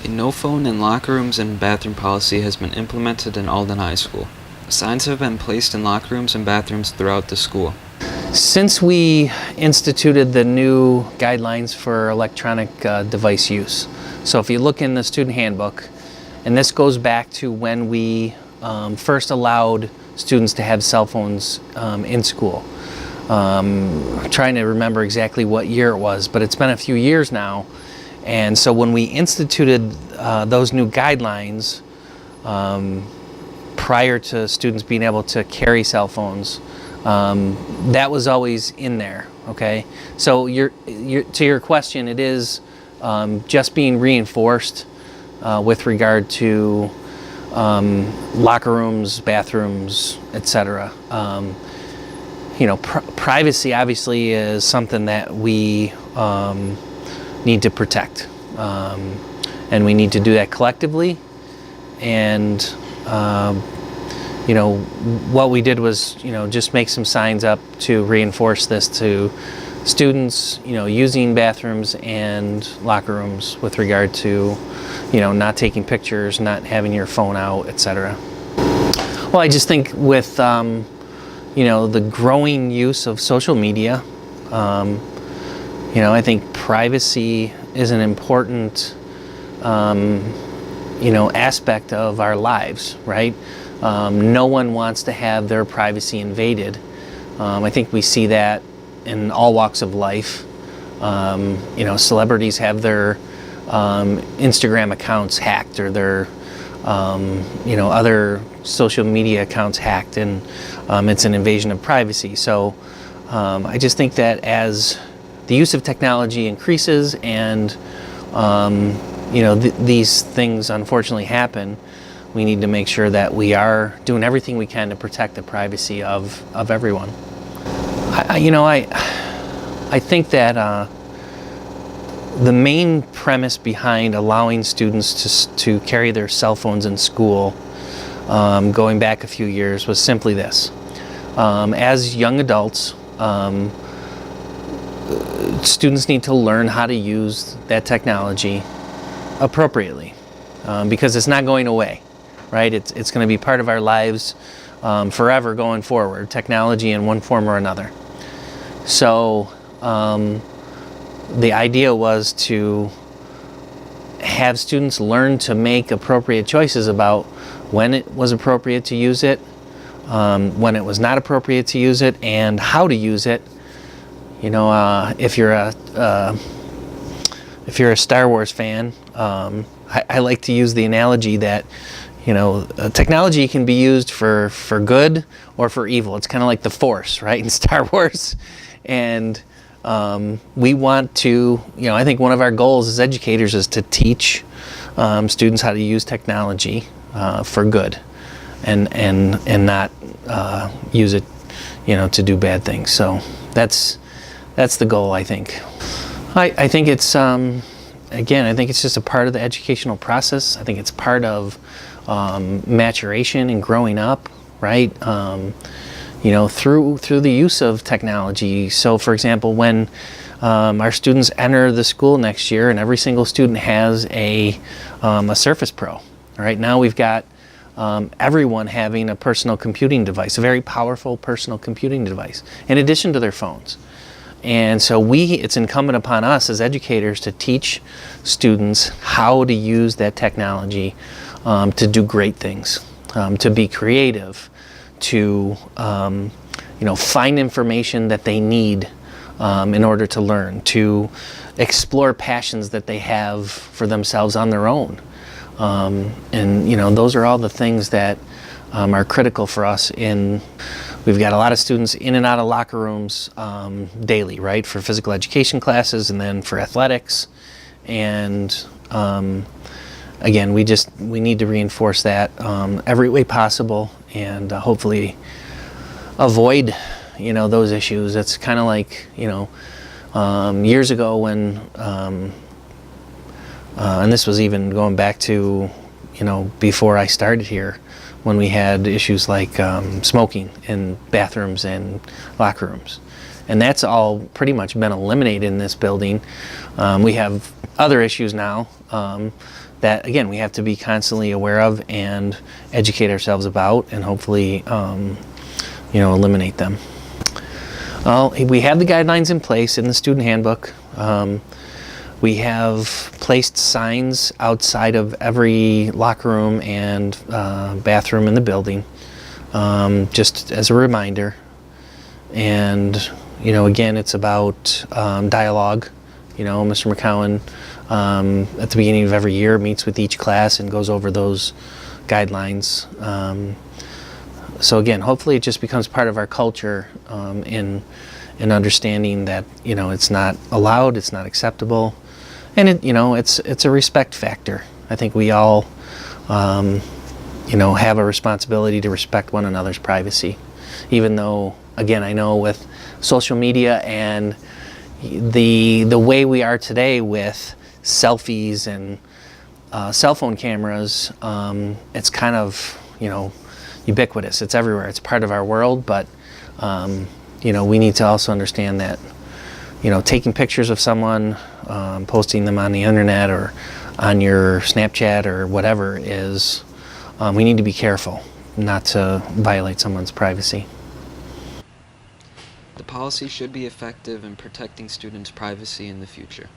A no phone in locker rooms and bathroom policy has been implemented in Alden High School. Signs have been placed in locker rooms and bathrooms throughout the school. Since we instituted the new guidelines for electronic device use, so if you look in the student handbook, and this goes back to when we first allowed students to have cell phones in school. I'm trying to remember exactly what year it was, but it's been a few years now. And so when we instituted those new guidelines, prior to students being able to carry cell phones, that was always in there, okay? So to your question, it is just being reinforced with regard to locker rooms, bathrooms, etc. Privacy obviously is something that we need to protect, and we need to do that collectively. And what we did was just make some signs up to reinforce this to students using bathrooms and locker rooms with regard to not taking pictures, not having your phone out, etc. Well, I just think with the growing use of social media, I think privacy is an important aspect of our lives, right? No one wants to have their privacy invaded. I think we see that in all walks of life. Celebrities have their Instagram accounts hacked, or their other social media accounts hacked, and it's an invasion of privacy. So I just think that as the use of technology increases and these things unfortunately happen, we need to make sure that we are doing everything we can to protect the privacy of everyone. I think that the main premise behind allowing students to carry their cell phones in school, going back a few years, was simply this. As young adults, students need to learn how to use that technology appropriately, because it's not going away, right? It's going to be part of our lives forever going forward, technology in one form or another. So the idea was to have students learn to make appropriate choices about when it was appropriate to use it, when it was not appropriate to use it, and how to use it. If you're a Star Wars fan, I like to use the analogy that technology can be used for good or for evil. It's kind of like the Force, right, in Star Wars. And we want to, I think one of our goals as educators is to teach students how to use technology for good, and not use it, to do bad things. So that's the goal, I think. I think it's again, I think it's just a part of the educational process. I think it's part of maturation and growing up, right? Through the use of technology. So, for example, when our students enter the school next year, and every single student has a Surface Pro. Right now, we've got everyone having a personal computing device, a very powerful personal computing device, in addition to their phones. And so it's incumbent upon us as educators to teach students how to use that technology to do great things, to be creative, to find information that they need in order to learn, to explore passions that they have for themselves on their own. And those are all the things that are critical for us. We've got a lot of students in and out of locker rooms daily, right, for physical education classes and then for athletics. And again, we need to reinforce that every way possible, and hopefully avoid those issues. It's kind of like years ago when and this was even going back to before I started here, when we had issues like smoking in bathrooms and locker rooms. And that's all pretty much been eliminated in this building. We have other issues now that, again, we have to be constantly aware of and educate ourselves about, and hopefully, eliminate them. Well, we have the guidelines in place in the student handbook. We have placed signs outside of every locker room and bathroom in the building, just as a reminder. And, again, it's about dialogue. Mr. McCowan, at the beginning of every year, meets with each class and goes over those guidelines. So again, hopefully it just becomes part of our culture in understanding that, it's not allowed, it's not acceptable, and it's a respect factor. I think we all, have a responsibility to respect one another's privacy, even though, again, I know with social media and the way we are today with selfies and cell phone cameras, it's kind of, ubiquitous. It's everywhere. It's part of our world, but we need to also understand that taking pictures of someone, posting them on the internet or on your Snapchat or whatever is, we need to be careful not to violate someone's privacy. The policy should be effective in protecting students' privacy in the future.